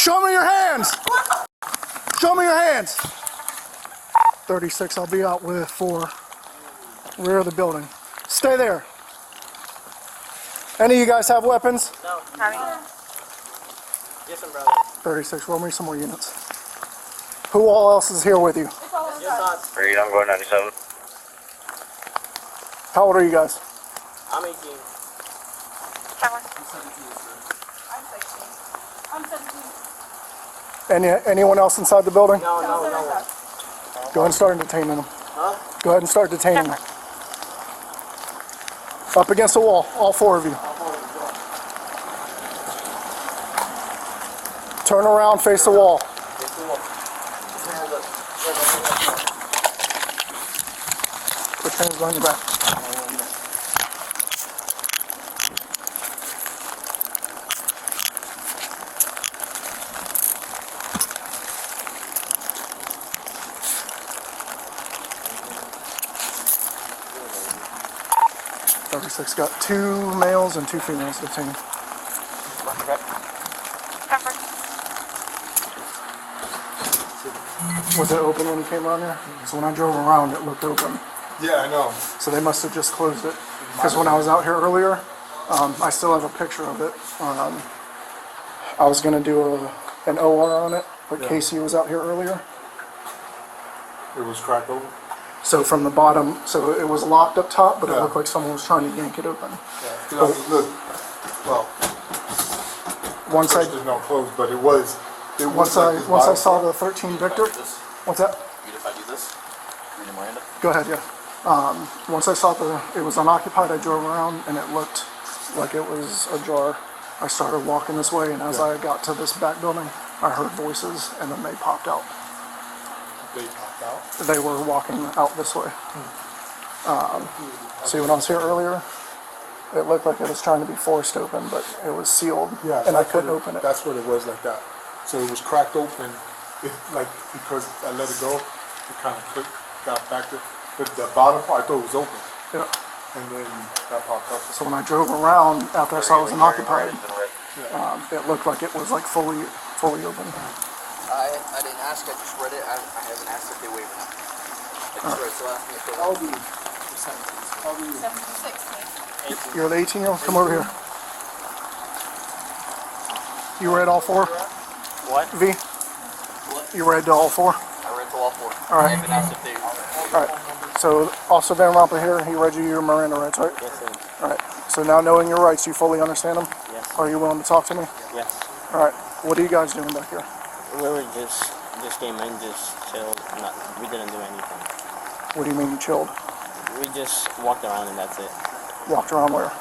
Show me your hands. Show me your hands. 36, I'll be out with 4. Rear of the building. Stay there. Any of you guys have weapons? No. Yes, brother. 36, roll me some more units. Who all else is here with you? Yes, Reed, I'm going 97. How old are you guys? I'm 18. I'm 17. Anyone else inside the building? No. Go ahead and start detaining them. Huh? Go ahead and start detaining them. Up against the wall, all 4 of you. Turn around, face the wall. Put your hands behind your back. Six got 2 males and 2 females detained. Was it open when you came around here? So when I drove around, it looked open. Yeah, I know. So they must have just closed it. Because when I was out here earlier, I still have a picture of it. I was going to do an OR on it, but Yeah. Casey was out here earlier. It was cracked open. So from the bottom, so it was locked up top, but it Yeah. looked like someone was trying to yank it open. Yeah. Look, well, Once I there's no closed, but it was. once I saw the 13 Victor. What's that? If I do this, read the Miranda. Go ahead, yeah. Once I saw it was unoccupied, I drove around and it looked like it was ajar. I started walking this way, and as I got to this back building, I heard voices, and then they popped out. They popped out. They were walking out this way. See, when I was here earlier, it looked like it was trying to be forced open, but it was sealed, Yeah, and I that's couldn't what open it. That's what it was like that. So it was cracked open. It like because I let it go, it kind of got back to the bottom part. I thought it was open, Yeah. and then that popped up. So when I drove around after I saw it was unoccupied, it looked like it was like fully open. I didn't ask, I just read it. I haven't asked if they waived it. I just read it, so ask me if they How old are you? 76, mate. You're the 18-year-old? Come over here. You read all 4? What? V? You read all 4? I read to all 4. All right. I haven't asked if they All right. So Officer Van Rompuy here, he read you your Miranda rights, right? Yes, sir. All right. So now knowing your rights, you fully understand them? Yes. Are you willing to talk to me? Yes. All right. What are you guys doing back here? We were just came in, just chilled. We didn't do anything. What do you mean you chilled? We just walked around and that's it. Walked around where?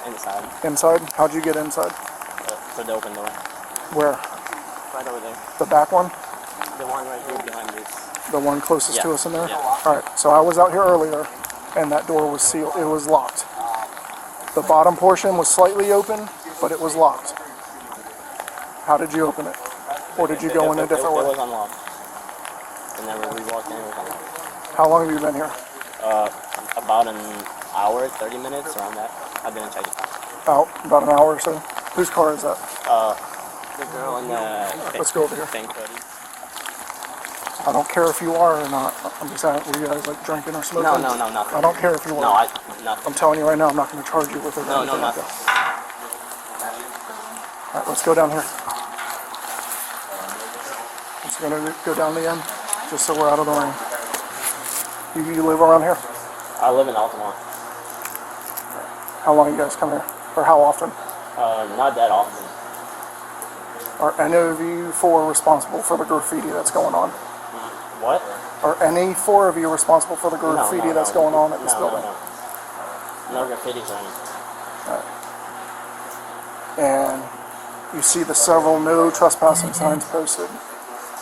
Inside. Inside? How'd you get inside? For the open door. Where? Right over there. The back one? The one right here behind this. The one closest to Yeah. us in there? Yeah. All right. So I was out here earlier, and that door was sealed. It was locked. The bottom portion was slightly open, but it was locked. How did you open it? Or did you go in a different It way? was unlocked. And then when we walked in, it was unlocked. How long have you been here? About an hour, 30 minutes, around that. I didn't check it out. About an hour or so. Whose car is that? The girl in the Let's go over here. pink hoodie. I don't care if you are or not. I'm just asking, were you guys like drinking or smoking? No, nothing. I don't care if you No, are. nothing. I'm telling you right now, I'm not going to charge you with it. or No, anything like nothing. that. All right, let's go down here. Just going to go down the end, just so we're out of the rain. You live around here? I live in Altamont. How long you guys come here? Or how often? Not that often. Are any of you 4 responsible for the graffiti that's going on? What? Are any 4 of you responsible for the graffiti that's going on at this building? No graffitis or anything. And you see the several no trespassing signs posted.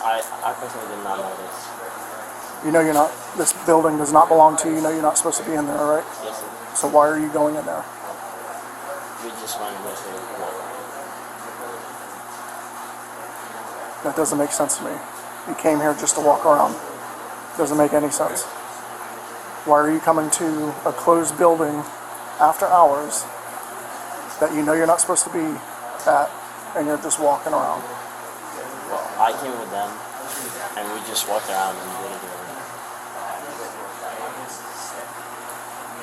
I personally did not know this. You know you're not, this building does not belong to you. You know you're not supposed to be in there, right? Yes, sir. So why are you going in there? We just wanted to walk. That doesn't make sense to me. You came here just to walk around. Doesn't make any sense. Why are you coming to a closed building after hours that you know you're not supposed to be at, and you're just walking around? I came with them, and we just walked around and did it.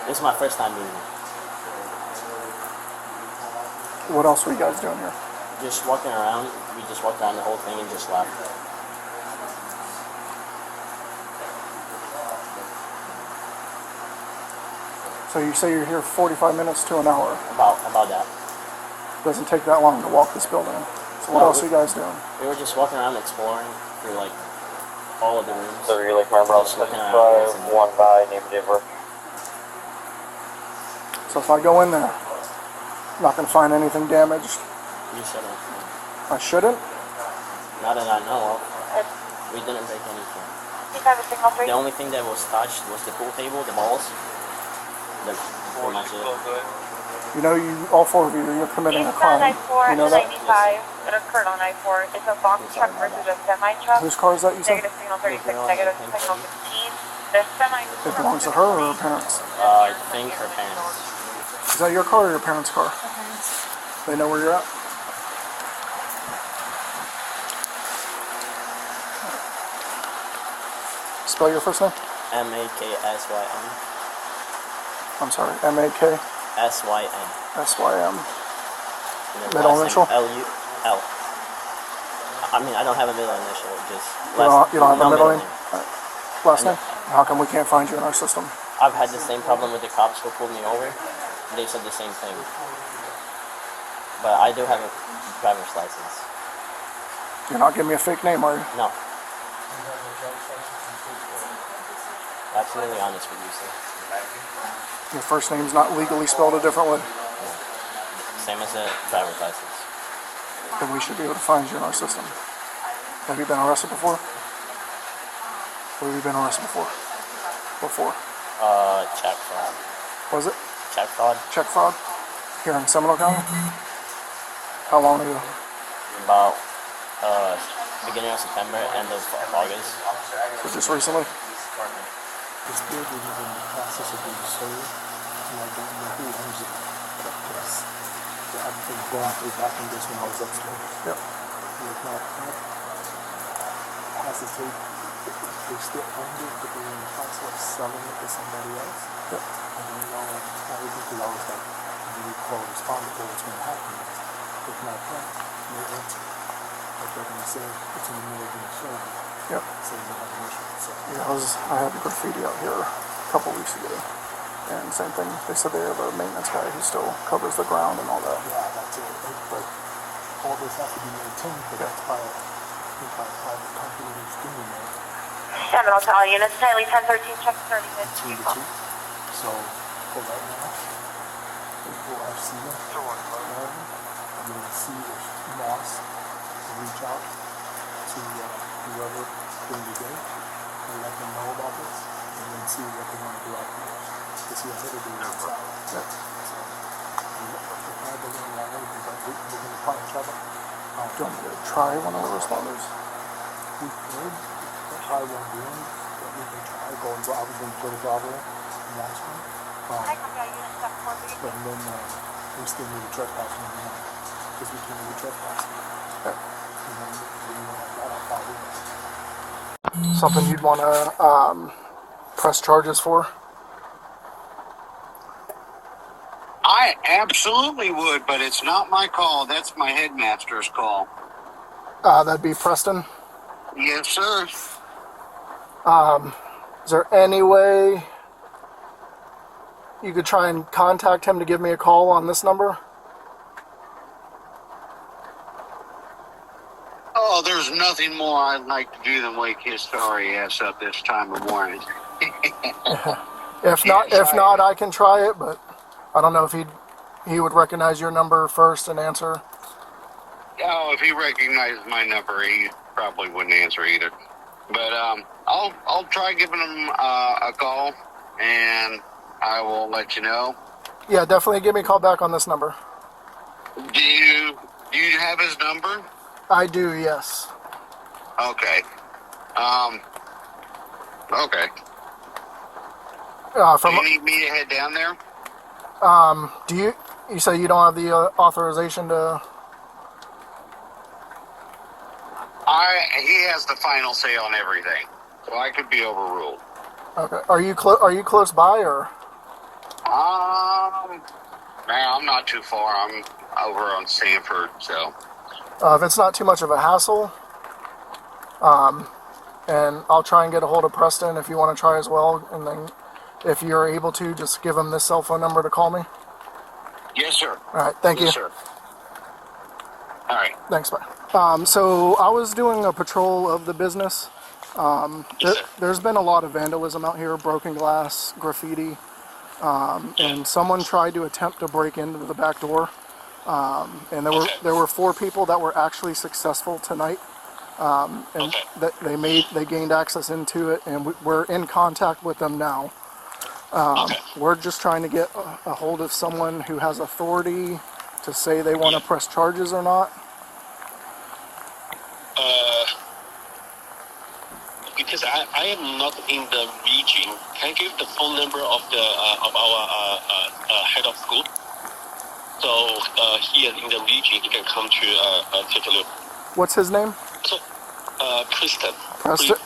This is my first time being here. What else were you guys doing here? Just walking around. We just walked around the whole thing and just left. So you say you're here 45 minutes to an hour. About that. Doesn't take that long to walk this building. So what else are you guys doing? We were just walking around exploring through like all of the rooms. So you're like my brother, Just looking around. one by name Denver. So if I go in there, I'm not going to find anything damaged. You shouldn't. I shouldn't? Not that I know of. We didn't break anything. The only thing that was touched was the pool table, the balls. That's pretty much it. You know, all four of you, you're committing a crime. I-4 You know that? 95 that occurred on I-4. It's a box truck versus a semi truck. Whose car is that you said? Negative signal 36, negative signal 15. The semi. It belongs to her or her parents? I think her parents. Is that your car or your parents' car? They know where you're at? Spell your first name? M-A-K-S-Y-N. I'm sorry, M-A-K-S-Y-M. S-Y-N. And then Middle last initial? name, L-U-L. I mean, I don't have a middle initial, just You don't have a no middle name? name. Last name? How come we can't find you in our system? I've had the same problem with the cops who pulled me over. They said the same thing. But I do have a driver's license. You're not giving me a fake name, are you? No. Absolutely honest with you, sir. Your first name's not legally spelled a different way? Same as a driver's license. Then we should be able to find you in our system. Have you been arrested before? Where have you been arrested before? Check fraud. Was it? Check fraud. Check fraud? Here in Seminole County? How long ago? About, beginning of September, end of August. So just recently? This building is in the process of being sold, and I don't know who owns it. Because I've been going through back in this when I was upstairs. Yep. With my parent, hesitate, they still own it, but they're in the process of selling it to somebody else. Yep. I don't know everything because I was like, really co-responded for what's going to happen is with my parent, they rent it. Like they're going to say it's in the middle of being sold. Yep. So they don't have permission. So. Yeah, I had graffiti out here a couple weeks ago. And same thing, they said they have a maintenance guy who still covers the ground and all that. Yeah, that's it. But all this has to be maintained, but that's by a private company who's doing that. Seminole Tower units, Daily 1013, check 30 minutes. Between the two. So, for right now, before I see them, I'm going to see if Moss can reach out to whoever during the day and let them know about this, and then see what they want to do afterwards. To see what they're doing outside. So, if I don't want anything, but we're going to probably try to. Do you want me to try one of the responders? We could, but I won't do it. But we can try going to, I was going to go to Bravo and last one. But then we still need a trespassing on that. Because we can't do trespassing. Okay. And then we want to have that out. Something you'd want to press charges for? I absolutely would, but it's not my call. That's my headmaster's call. That'd be Preston. Yes, sir. Is there any way you could try and contact him to give me a call on this number? Oh, there's nothing more I'd like to do than wake his sorry ass up this time of morning. If not, I can try it, but I don't know if he would recognize your number first and answer. Oh, if he recognizes my number, he probably wouldn't answer either. But I'll try giving him a call, and I will let you know. Yeah, definitely give me a call back on this number. Do you have his number? I do, yes. Okay. Okay. From Do you need me to head down there? do you say you don't have the authorization to? he has the final say on everything, so I could be overruled. Okay. Are you close by or? Man, I'm not too far. I'm over on Sanford, so. If it's not too much of a hassle, and I'll try and get a hold of Preston if you want to try as well, and then if you're able to, just give him this cell phone number to call me. Yes, sir. All right, thank you. Yes, sir. All right. Thanks, bye. So I was doing a patrol of the business. There's been a lot of vandalism out here, broken glass, graffiti, and someone tried to attempt to break into the back door. And there were 4 people that were actually successful tonight, and they gained access into it, and we're in contact with them now. We're just trying to get a hold of someone who has authority to say they want to press charges or not. Because I am not in the region. Can I give the phone number of the of our head of school? So he is in the region. He can come to take a look. What's his name? So Preston. Preston?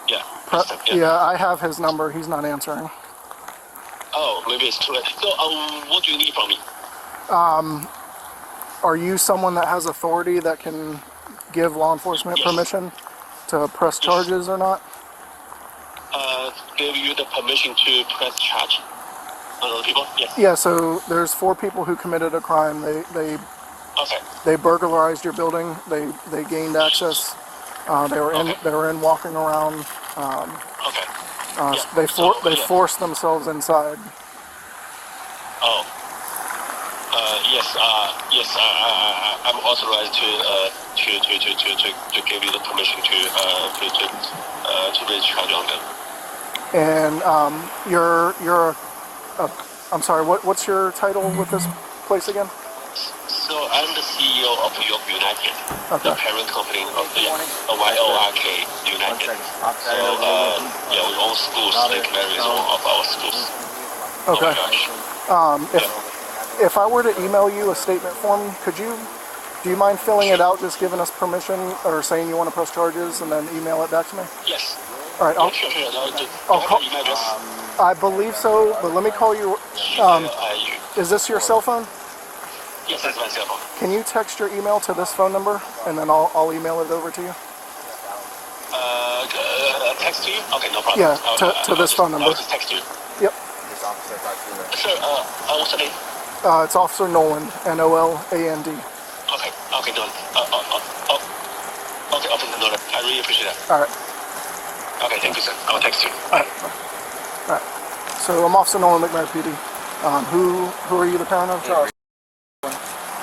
Yeah. Preston, yeah, I have his number. He's not answering. Oh, maybe it's too late. So what do you need from me? Are you someone that has authority that can give law enforcement permission to press charges or not? Give you the permission to press charge on other people? Yes. Yeah, so there's 4 people who committed a crime. They burglarized your building. They gained access. They were in walking around. They forced themselves inside. Oh. Yes. I'm authorized to give you the permission to raise charge on them. And I'm sorry. What's your title with this place again? So I'm the CEO of York United, the parent company of the YORK United. So we own schools. Lake Mary is one of our schools. Okay. Oh my gosh. If I were to email you a statement form, do you mind filling it out, just giving us permission, or saying you want to press charges, and then email it back to me? Yes. All right. I'll call. I believe so, but let me call you. Is this your cell phone? Yes, that's my cell phone. Can you text your email to this phone number, and then I'll email it over to you? Text to you? Okay, no problem. Yeah, to this phone number. I'll just text you. Yep. Sir, what's the name? It's Officer Noland, Noland. Okay, Nolan. Okay, Officer Nolan. I really appreciate that. All right. Okay, thank you, sir. I'll text you. All right. So I'm Officer Nolan, McMurray PD. Who are you the parent of? Charles.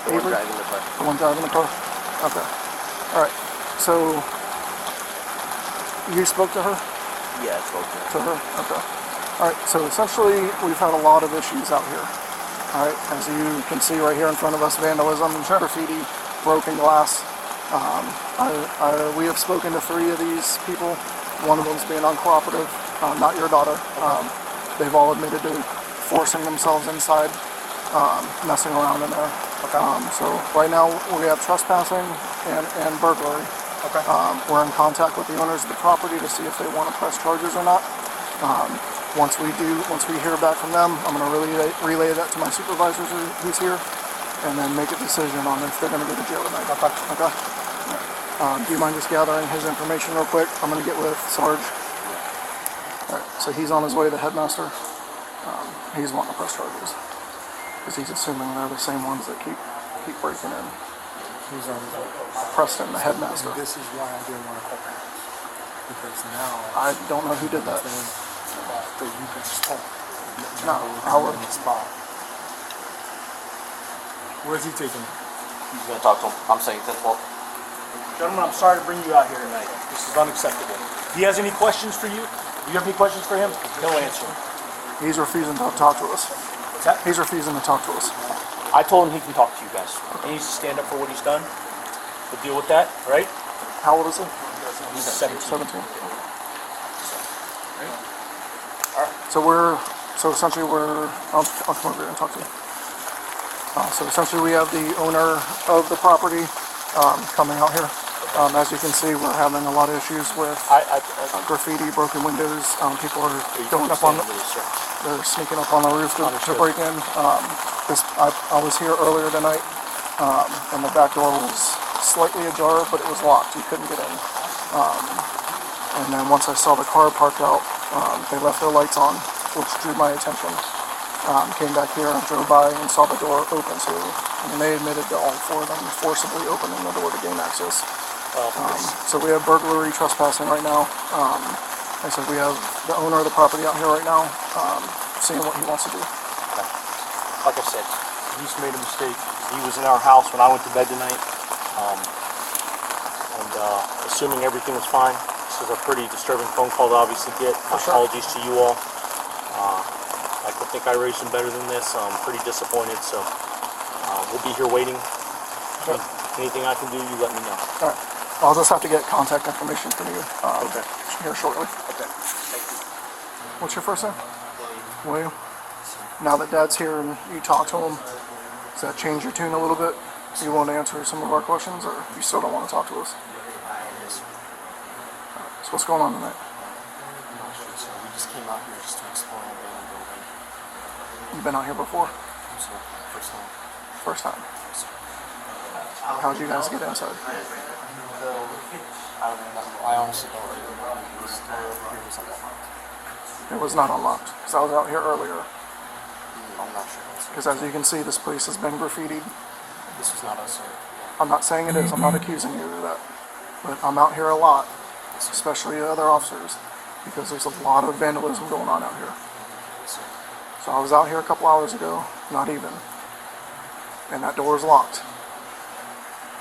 Avery? The one driving the car? Okay. All right. So you spoke to her? Yeah, I spoke to her. Okay. All right. So essentially, we've had a lot of issues out here. All right. As you can see right here in front of us, vandalism, graffiti, broken glass. We have spoken to 3 of these people. One of them's being uncooperative, not your daughter. They've all admitted to forcing themselves inside, messing around in there. So right now we have trespassing and burglary. We're in contact with the owners of the property to see if they want to press charges or not. Once we hear back from them, I'm going to relay that to my supervisor who's here, and then make a decision on if they're going to go to jail tonight. Okay. Do you mind just gathering his information real quick? I'm going to get with Sarge. All right. So he's on his way to the headmaster. He's wanting to press charges because he's assuming they're the same ones that keep breaking in. He's on his way. Preston, the headmaster. This is why I didn't want to call parents. Because now I don't know who did that. That you can just talk. No, Howard. In the spot. Where's he taking me? He's gonna talk to him. I'm saying 10-12. Gentlemen, I'm sorry to bring you out here tonight. This is unacceptable. If he has any questions for you, do you have any questions for him? He'll answer them. He's refusing to talk to us. What's that? He's refusing to talk to us. I told him he can talk to you guys. He needs to stand up for what he's done. We'll deal with that, right? How old is he? He's 17. 17. So essentially I'll come over here and talk to you. So essentially we have the owner of the property coming out here. As you can see, we're having a lot of issues with graffiti, broken windows. People are going up on the, they're sneaking up on the roof to break in. I was here earlier tonight, and the back door was slightly ajar, but it was locked. You couldn't get in. And then once I saw the car parked out, they left their lights on, which drew my attention. Came back here and drove by and saw the door open, so they admitted to all four of them forcibly opening the door to gain access. So we have burglary, trespassing right now. Like I said, we have the owner of the property out here right now, seeing what he wants to do. Like I said, he's made a mistake. He was in our house when I went to bed tonight. Assuming everything was fine, this is a pretty disturbing phone call to obviously get. My apologies to you all. I could think I raised some better than this. I'm pretty disappointed, so we'll be here waiting. Anything I can do, you let me know. All right. I'll just have to get contact information from you here shortly. Okay. Thank you. What's your first name? William. Now that Dad's here and you talk to him, does that change your tune a little bit? You want to answer some of our questions, or you still don't want to talk to us? So what's going on tonight? We just came out here just to explore an abandoned building. You've been out here before? So, first time. First time. How'd you guys get inside? I honestly don't remember. This door here was unlocked. It was not unlocked, because I was out here earlier. I'm not sure. Because as you can see, this place has been graffitied. This was not us, sir. I'm not saying it is, I'm not accusing you of that. But I'm out here a lot, especially other officers, because there's a lot of vandalism going on out here. So I was out here a couple hours ago, not even, and that door is locked.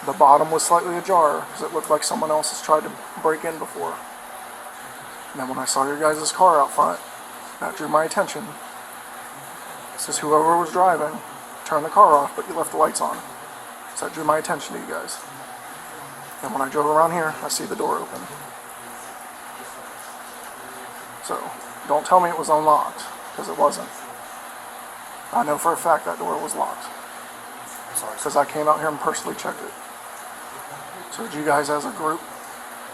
The bottom was slightly ajar, because it looked like someone else has tried to break in before. And then when I saw your guys' car out front, that drew my attention. It says whoever was driving turned the car off, but you left the lights on. So that drew my attention to you guys. And when I drove around here, I see the door open. So, don't tell me it was unlocked, because it wasn't. I know for a fact that door was locked. Because I came out here and personally checked it. So did you guys as a group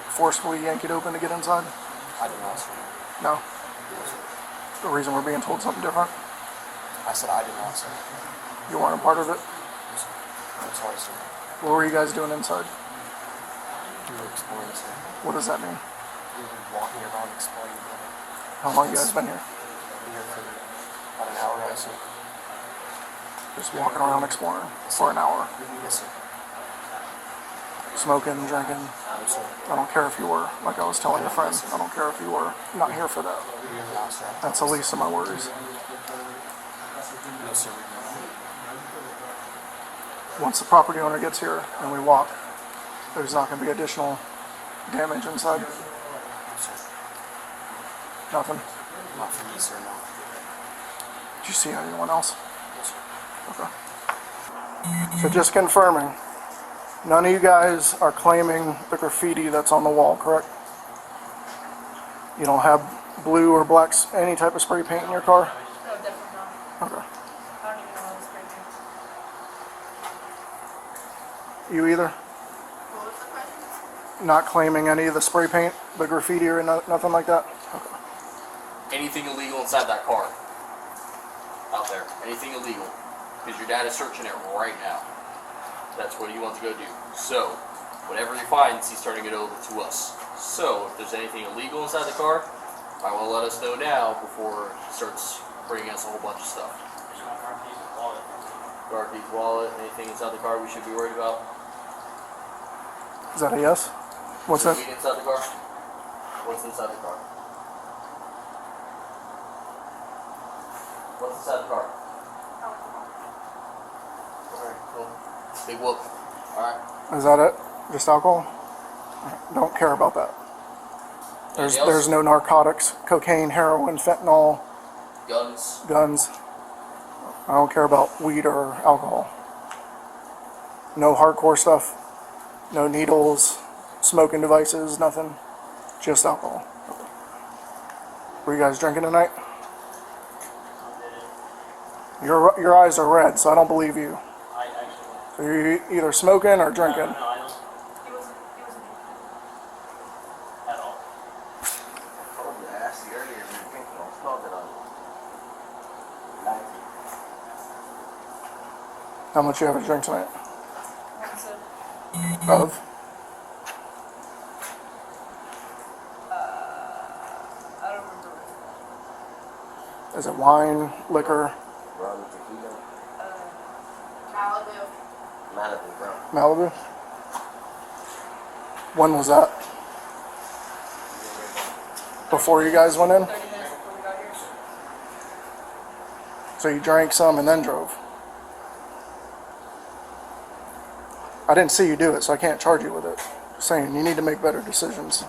forcefully yank it open to get inside? I did not, sir. No? The reason we're being told something different? I said I did not, sir. You weren't a part of it? I'm sorry, sir. What were you guys doing inside? We were exploring, sir. What does that mean? We were walking around exploring the building. How long you guys been here? We were here for about an hour, I assume. Just walking around exploring for an hour. Yes, sir. Smoking, drinking. Yes, sir. I don't care if you were, like I was telling your friend, I don't care if you were. I'm not here for that. We are not, sir. That's the least of my worries. No, sir. Once the property owner gets here and we walk, there's not going to be additional damage inside. Nothing. Not for me, sir, no. Did you see anyone else? Yes, sir. Okay. So just confirming, none of you guys are claiming the graffiti that's on the wall, correct? You don't have blue or black, any type of spray paint in your car? No, definitely not. Okay. I don't even know how to spray paint. You either? What was the question? Not claiming any of the spray paint, the graffiti or nothing like that? Okay. Anything illegal inside that car? Out there. Anything illegal. Because your dad is searching it right now. That's what he wants to go do. So, whatever he finds, he's turning it over to us. So, if there's anything illegal inside the car, I will let us know now before he starts bringing us a whole bunch of stuff. Car keys, wallet, anything inside the car we should be worried about? Is that a yes? What's Is there that? weed inside the car? What's inside the car? What's inside the car? Alright, cool. Big whoop. Alright. Is that it? Just alcohol? Alright, don't care about that. There's no narcotics, cocaine, heroin, fentanyl, Guns. guns. I don't care about weed or alcohol. No hardcore stuff. No needles, smoking devices, nothing. Just alcohol. Were you guys drinking tonight? Your eyes are red, so I don't believe you. So you're either smoking or drinking. He wasn't How much you have to drink tonight? One sip. Of? I don't remember. Is it wine, liquor, Malibu. Malibu? When was that? Before you guys went in? 30 minutes before we got here. So you drank some and then drove? I didn't see you do it, so I can't charge you with it. Just saying, you need to make better decisions.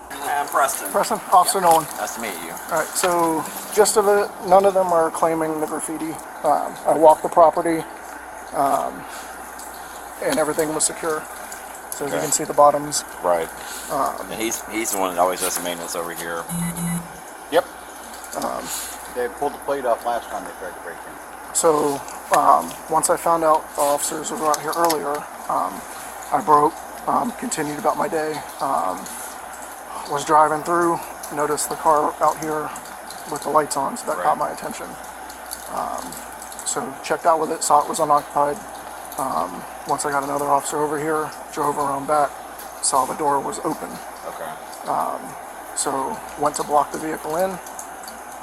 Hi, I'm Preston. Preston, Officer Nolan. Nice to meet you. Alright, so gist of it, none of them are claiming the graffiti. I walked the property, and everything was secure. So as you can see the bottoms. Right. And he's the one that always does the maintenance over here. Yep. They pulled the plate off last time they tried to break in. So once I found out the officers were out here earlier, I broke, continued about my day, was driving through, noticed the car out here with the lights on, so that caught my attention. So checked out with it, saw it was unoccupied. Once I got another officer over here, drove around back, saw the door was open. Okay. So went to block the vehicle in.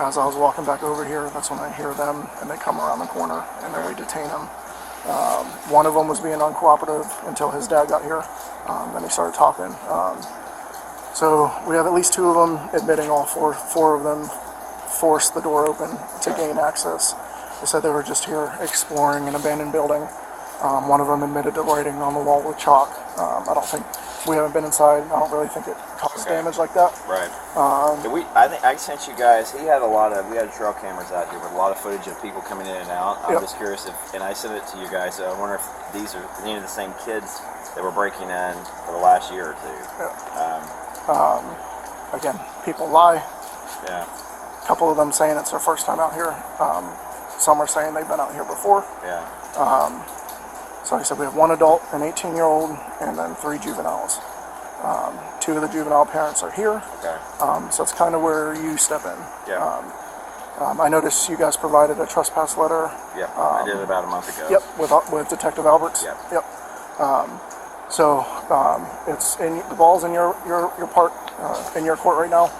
As I was walking back over here, that's when I hear them, and they come around the corner, and then we detain them. One of them was being uncooperative until his dad got here. Then he started talking. So we have at least 2 of them admitting all four of them forced the door open to gain access. They said they were just here exploring an abandoned building. One of them admitted to writing on the wall with chalk. I don't think, we haven't been inside. I don't really think it caused damage like that. Right. I think I sent you guys. We had trail cameras out here with a lot of footage of people coming in and out. I'm just curious and I sent it to you guys. So I wonder if these are any of the same kids that were breaking in for the last year or 2. Again, people lie. Yeah. A couple of them saying it's their first time out here. Some are saying they've been out here before. Yeah. So like I said, we have 1 adult, an 18-year-old, and then 3 juveniles. 2 of the juvenile parents are here. Okay. So it's kind of where you step in. Yeah. I noticed you guys provided a trespass letter. Yeah. I did it about a month ago. Yep, with Detective Alberts. Yep. Yep. So it's in the ball's in your part in your court right now.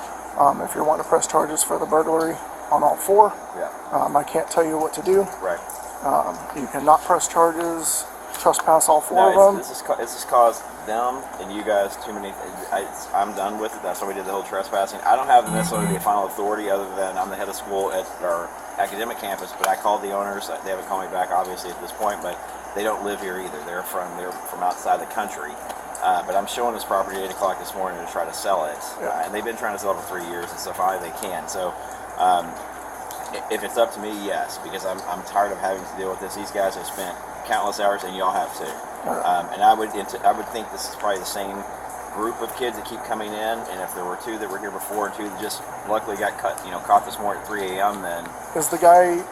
If you're wanting to press charges for the burglary on all 4, I can't tell you what to do. Right. You cannot press charges, trespass all 4 of them. This has caused them and you guys too many. I'm done with it. That's why we did the whole trespassing. I don't have necessarily the final authority other than I'm the head of school at our academic campus. But I called the owners. They haven't called me back, obviously, at this point. But they don't live here either. They're from outside the country. But I'm showing this property at 8 o'clock this morning to try to sell it. And they've been trying to sell it for 3 years, and so finally they can. So if it's up to me, yes, because I'm tired of having to deal with this. These guys have spent countless hours, and y'all have too. And I would think this is probably the same group of kids that keep coming in. And if there were 2 that were here before and 2 that just luckily got caught this morning at 3 a.m., then is the guy?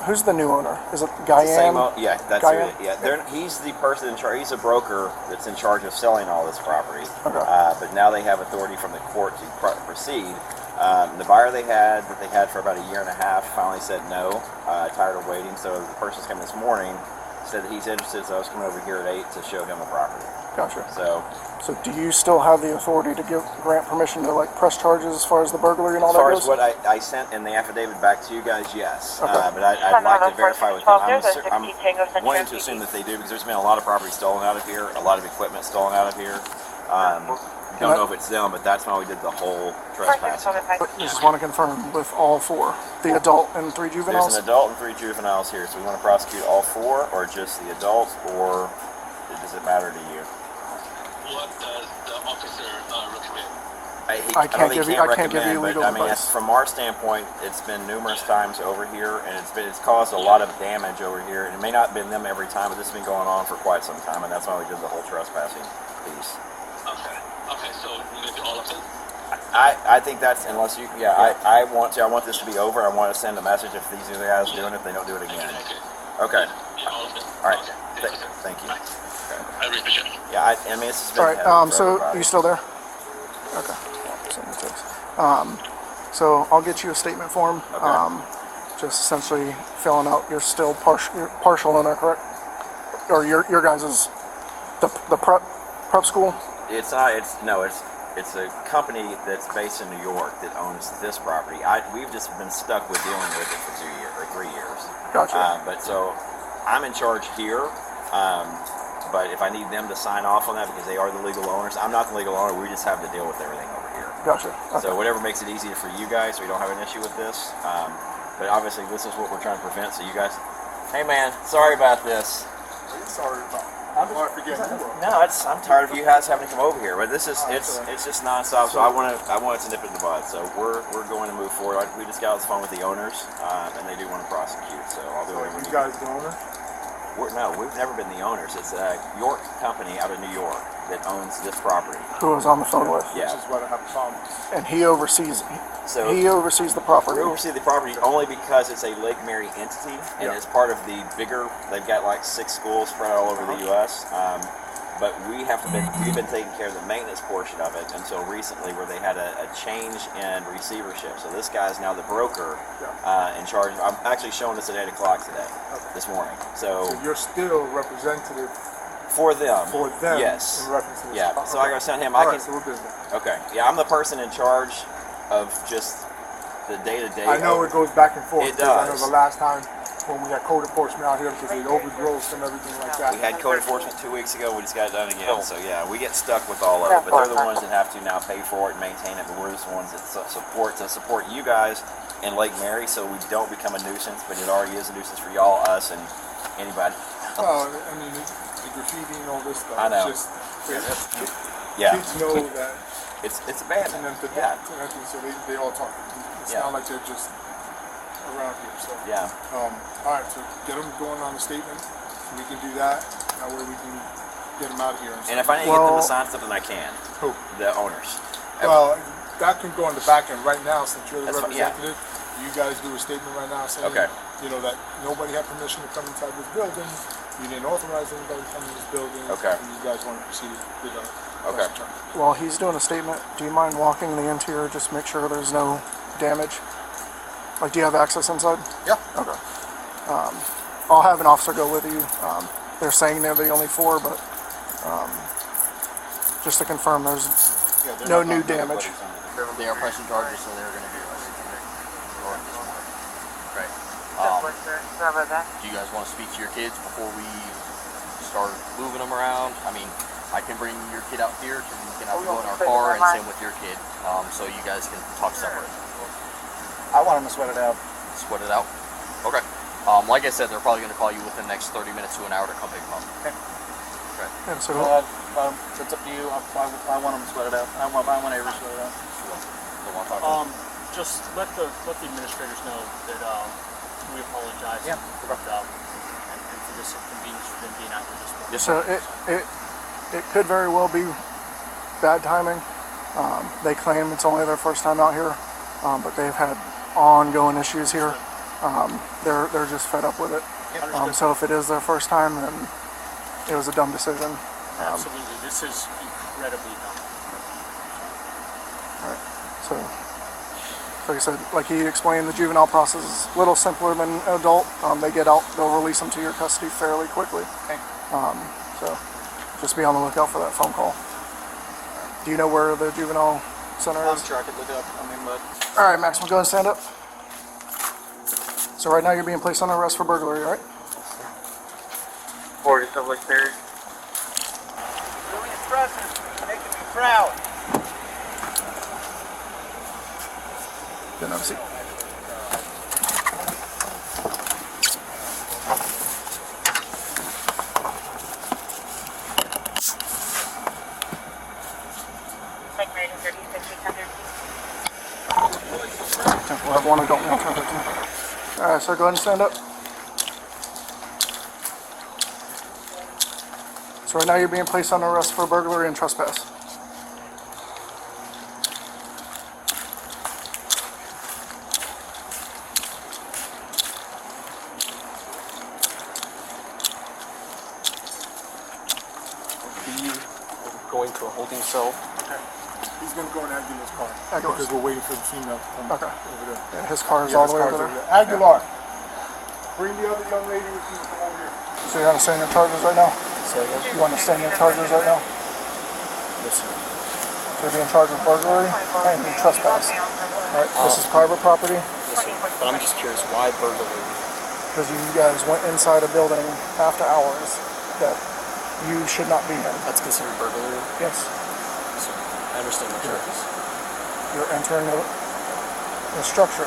Who's the new owner? Is it Guyan? Yeah, that's it. Yeah, he's the person in charge. He's a broker that's in charge of selling all this property. Okay. But now they have authority from the court to proceed. The buyer they had for about a year and a half finally said no, tired of waiting. So the person's coming this morning, said that he's interested. So I was coming over here at 8 to show him the property. Gotcha. So do you still have the authority to grant permission to press charges as far as the burglary and all that goes? As far as what I sent in the affidavit back to you guys, yes. Okay. But I'd like to verify with them. I'm wanting to assume that they do because there's been a lot of property stolen out of here, a lot of equipment stolen out of here. Don't know if it's them, but that's why we did the whole trespassing. But you just want to confirm with all 4, the adult and 3 juveniles? There's an adult and 3 juveniles here, so we want to prosecute all 4 or just the adults, or does it matter to you? What does the officer recommend? I can't give you legal advice. From our standpoint, it's been numerous times over here, and it's caused a lot of damage over here. And it may not have been them every time, but this has been going on for quite some time, and that's why we did the whole trespassing piece. Okay, so maybe all of them? I think that's, unless you, I want this to be over. I want to send a message if these are the guys doing it, they don't do it again. Okay. Yeah, all of them. All right. Okay. Thank you. I really appreciate it. Yeah, I mean, it's just been. All right. So you still there? Okay. So I'll get you a statement form. Okay. Just essentially filling out. You're still partial owner, correct? or your guys' the prep school? It's not. It's a company that's based in New York that owns this property. We've just been stuck with dealing with it for 2 years or 3 years. Gotcha. But so I'm in charge here. But if I need them to sign off on that because they are the legal owners, I'm not the legal owner. We just have to deal with everything over here. Gotcha. Okay. So whatever makes it easier for you guys, we don't have an issue with this. But obviously, this is what we're trying to prevent. So you guys, hey man, sorry about this. What are you sorry about? I'm sorry for getting you up. No, I'm tired of you guys having to come over here. But this is it's just nonstop. So I want to nip it in the bud. So we're going to move forward. We just got off the phone with the owners, and they do want to prosecute. So I'll do whatever. You guys the owner? No, we've never been the owners. It's a York company out of New York that owns this property. Who I was on the phone with? Yeah. Which is what I have a problem. And he oversees the We property. oversee the property only because it's a Lake Mary entity, and it's part of the bigger. They've got like 6 schools spread all over the U.S. But we've been taking care of the maintenance portion of it until recently, where they had a change in receivership. So this guy's now the broker in charge. I'm actually showing this at 8 o'clock today, this morning. So you're still representative for them. For them. Yes. In reference to this. Yeah. So like I was telling him, All right, so we're good now. Okay. Yeah, I'm the person in charge of just the day-to-day. I know it goes back and forth. It does. I know the last time when we had code enforcement out here because they overgrowth and everything like that. We had code enforcement 2 weeks ago. We just got it done again. So yeah, we get stuck with all of it. But they're the ones that have to now pay for it and maintain it. But we're just the ones that support you guys in Lake Mary, so we don't become a nuisance. But it already is a nuisance for y'all, us, and anybody. Well, I mean, the graffiti and all this stuff. I know. It's just, kids know that it's abandoned. And then so they all talk. It's not like they're just around here. So yeah. All right, so get them going on the statement. We can do that. That way we can get them out of here. And if I need to get them to sign something, I can. Who? The owners. Well, that can go on the back end right now since you're the That's representative. You guys do a statement right now saying, you know, that nobody had permission to come inside this building. You didn't authorize anybody to come in this building. Okay. And you guys want to proceed with While he's doing a statement, do you mind walking the interior, just make sure there's no damage? Like, do you have access inside? Yeah. Okay. I'll have an officer go with you. They're saying they're the only 4, but just to confirm, there's no new damage. They are pressing charges, so they're going to be arrested. Right. Do you guys want to speak to your kids before we start moving them around? I mean, I can bring your kid out here, so you can have to go in our car, and same with your kid, so you guys can talk separate. I want them to sweat it out. Sweat it out? Okay. Like I said, they're probably going to call you within the next 30 minutes to an hour to come pick them up. Okay. Yeah, so It's up to you. I want them to sweat it out. I want Avery to sweat it out. Just let the administrators know that we apologize. Yeah. And for this inconvenience for them being out here this morning. Yes, so it could very well be bad timing. They claim it's only their first time out here, but they've had ongoing issues here. They're just fed up with it. So if it is their first time, then it was a dumb decision. Absolutely, this is incredibly dumb. Right. So, like I said, like he explained, the juvenile process is a little simpler than an adult. They get out, they'll release them to your custody fairly quickly. Okay. So, just be on the lookout for that phone call. Do you know where the juvenile center is? I'm sure I could look it up. But All right, Maxwell, go ahead and stand up. So right now you're being placed under arrest for burglary, right? 40 Lake Mary. Really impressive. Making me proud. Then have a seat. Lake Mary 3600. We'll have one adult now. Alright, so go ahead and stand up. So right now you're being placed under arrest for burglary and trespass. Going to a holding cell. Okay. He's going to go in Aguilar's car. Aguilar's. Because we're waiting for the female to come over there. And his car is all the way over there. Aguilar, bring the other young lady with you to come over here. So you understand your charges right now? So again? You understand your charges right now? Yes, sir. You're being charged with burglary and trespass. Alright, this is private property. Yes, sir. But I'm just curious, why burglary? Because you guys went inside a building after hours that you should not be in. That's considered burglary? Yes. So I understand the charges. You're entering a structure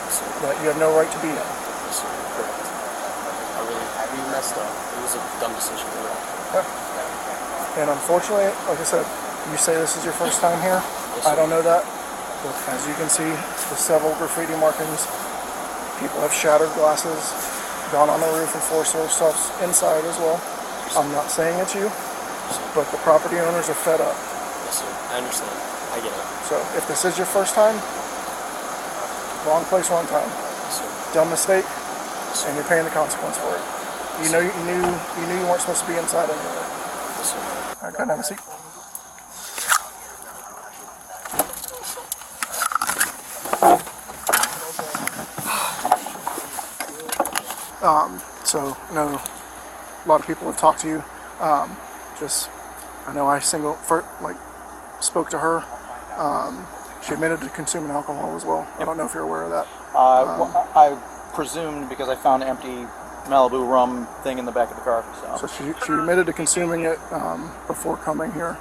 So, that you have no right to be in. yes, sir. Correct. We messed up. It was a dumb decision. And unfortunately, like I said, you say this is your first time here. Yes, I sir. don't know that. But as you can see, the several graffiti markings. People have shattered glasses, gone on the roof and forced their stuff inside as well. I'm not saying it's you, but the property owners are fed up. Yes, sir. I understand. I get it. So if this is your first time, wrong place, wrong time. Yes, sir. Dumb mistake, Yes, sir. and you're paying the consequence for it. You know, you knew you weren't supposed to be inside anyway. Yes, sir. All right, go ahead and have a seat. So I know a lot of people have talked to you. I know I spoke to her. She admitted to consuming alcohol as well. I don't know if you're aware of that. I presumed because I found an empty Malibu rum thing in the back of the car. So she admitted to consuming it before coming here.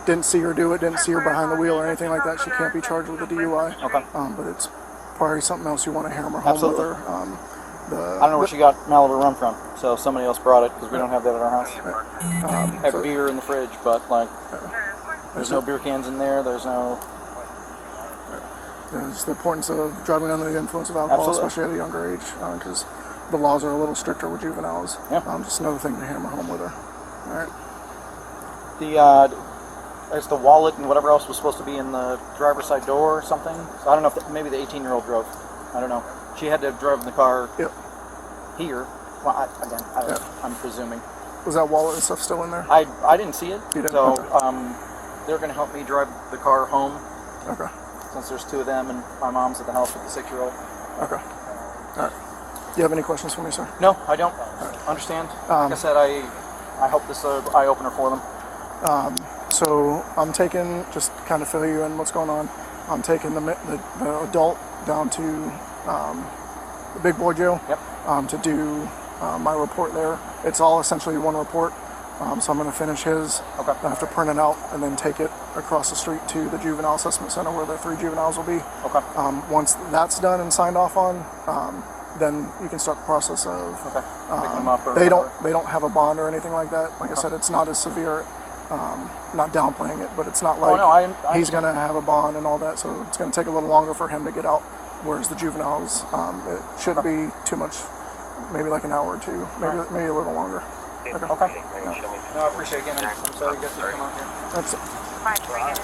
Didn't see her do it, didn't see her behind the wheel or anything like that. She can't be charged with a DUI. Okay. But it's probably something else you want to hammer home Absolutely. with her. I don't know where she got Malibu rum from, so somebody else brought it because we don't have that at our house. Have beer in the fridge, but like there's no beer cans in there. There's no. There's the importance of driving under the influence of alcohol, Absolutely. especially at a younger age, because the laws are a little stricter with juveniles. Yeah. Just another thing to hammer home with her. All right. There's the wallet and whatever else was supposed to be in the driver's side door or something. So I don't know if maybe the 18-year-old drove. I don't know. She had to have driven the car here. Well, I'm presuming. Was that wallet and stuff still in there? I didn't see it. You didn't? So Okay. they're going to help me drive the car home Okay. since there's two of them and my mom's at the house with the 6-year-old. Okay. All right. Do you have any questions for me, sir? No, I don't understand. Like I said, I hope this is an eye-opener for them. So I'm taking, just kind of fill you in what's going on, I'm taking the adult down to the big boy jail to do my report there. It's all essentially one report, so I'm going to finish his. Okay. I have to print it out and then take it across the street to the juvenile assessment center where the 3 juveniles will be. Okay. Once that's done and signed off on, then you can start the process of. Okay. Pick them up or They whatever. don't have a bond or anything like that. Like I said, it's not as severe. Not downplaying it, but it's not like he's going to have a bond and all that, so it's going to take a little longer for him to get out, whereas the juveniles, it shouldn't be too much, maybe like an hour or two, maybe a little longer. Okay. Okay. No, I appreciate it again. I'm sorry you guys to come out here. That's it. Fine, bring it in.